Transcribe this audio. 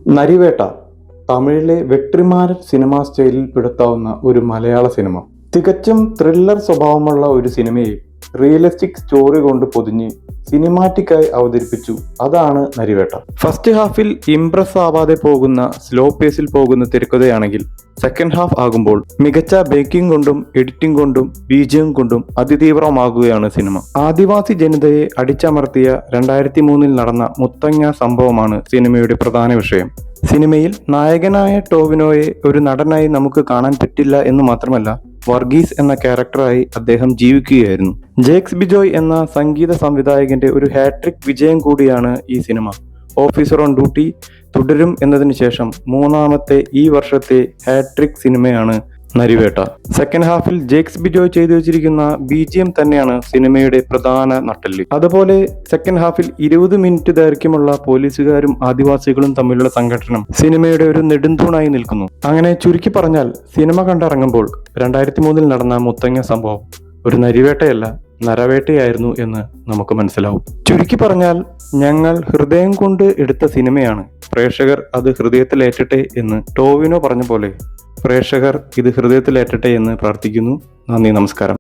നരിവേട്ട തമിഴിലെ വെട്രിമാരൻ സിനിമാ സ്റ്റൈലിൽ പെടുത്താവുന്ന ഒരു മലയാള സിനിമ. തികച്ചും ത്രില്ലർ സ്വഭാവമുള്ള ഒരു സിനിമയെ റിയലിസ്റ്റിക് സ്റ്റോറി കൊണ്ട് പൊതിഞ്ഞ് സിനിമാറ്റിക്കായി അവതരിപ്പിച്ചു. അതാണ് നരിവേട്ട. ഫസ്റ്റ് ഹാഫിൽ ഇംപ്രസ് ആവാതെ പോകുന്ന സ്ലോ പേസിൽ പോകുന്ന തിരക്കഥയാണെങ്കിൽ സെക്കൻഡ് ഹാഫ് ആകുമ്പോൾ മികച്ച ബേക്കിംഗ് കൊണ്ടും എഡിറ്റിംഗ് കൊണ്ടും ബീജിയം കൊണ്ടും അതിതീവ്രമാകുകയാണ് സിനിമ. ആദിവാസി ജനതയെ അടിച്ചമർത്തിയ 2003 നടന്ന മുത്തങ്ങ സംഭവമാണ് സിനിമയുടെ പ്രധാന വിഷയം. സിനിമയിൽ നായകനായ ടോവിനോയെ ഒരു നടനായി നമുക്ക് കാണാൻ പറ്റില്ല എന്ന് മാത്രമല്ല, വർഗീസ് എന്ന ക്യാരക്ടറായി അദ്ദേഹം ജീവിക്കുകയായിരുന്നു. ജേക്സ് ബിജോയ് എന്ന സംഗീത സംവിധായകന്റെ ഒരു ഹാട്രിക് വിജയം കൂടിയാണ് ഈ സിനിമ. ഓഫീസർ ഓൺ ഡ്യൂട്ടി, തുടരും എന്നതിന് ശേഷം മൂന്നാമത്തെ ഈ വർഷത്തെ ഹാട്രിക് സിനിമയാണ് നരിവേട്ട. സെക്കൻഡ് ഹാഫിൽ ജേക്സ് ബിജോയ് ചെയ്തു വെച്ചിരിക്കുന്ന BGM തന്നെയാണ് സിനിമയുടെ പ്രധാന നട്ടെല്ല്. അതുപോലെ സെക്കൻഡ് ഹാഫിൽ 20 മിനിറ്റ് ദൈർഘ്യമുള്ള പോലീസുകാരും ആദിവാസികളും തമ്മിലുള്ള സംഘട്ടനം സിനിമയുടെ ഒരു നെടുന്തൂണായി നിൽക്കുന്നു. അങ്ങനെ ചുരുക്കി പറഞ്ഞാൽ, സിനിമ കണ്ടിറങ്ങുമ്പോൾ 2003 നടന്ന മുത്തങ്ങ സംഭവം ഒരു നരിവേട്ടയല്ല, നരവേട്ടയായിരുന്നു എന്ന് നമുക്ക് മനസ്സിലാവും. ചുരുക്കി പറഞ്ഞാൽ, ഞങ്ങൾ ഹൃദയം കൊണ്ട് എടുത്ത സിനിമയാണ്, പ്രേക്ഷകർ അത് ഹൃദയത്തിലേറ്റട്ടെ എന്ന് ടോവിനോ പറഞ്ഞ പോലെ പ്രേക്ഷകർ ഇത് ഹൃദയത്തിലേറ്റട്ടെ എന്ന് പ്രാർത്ഥിക്കുന്നു. നന്ദി, നമസ്കാരം.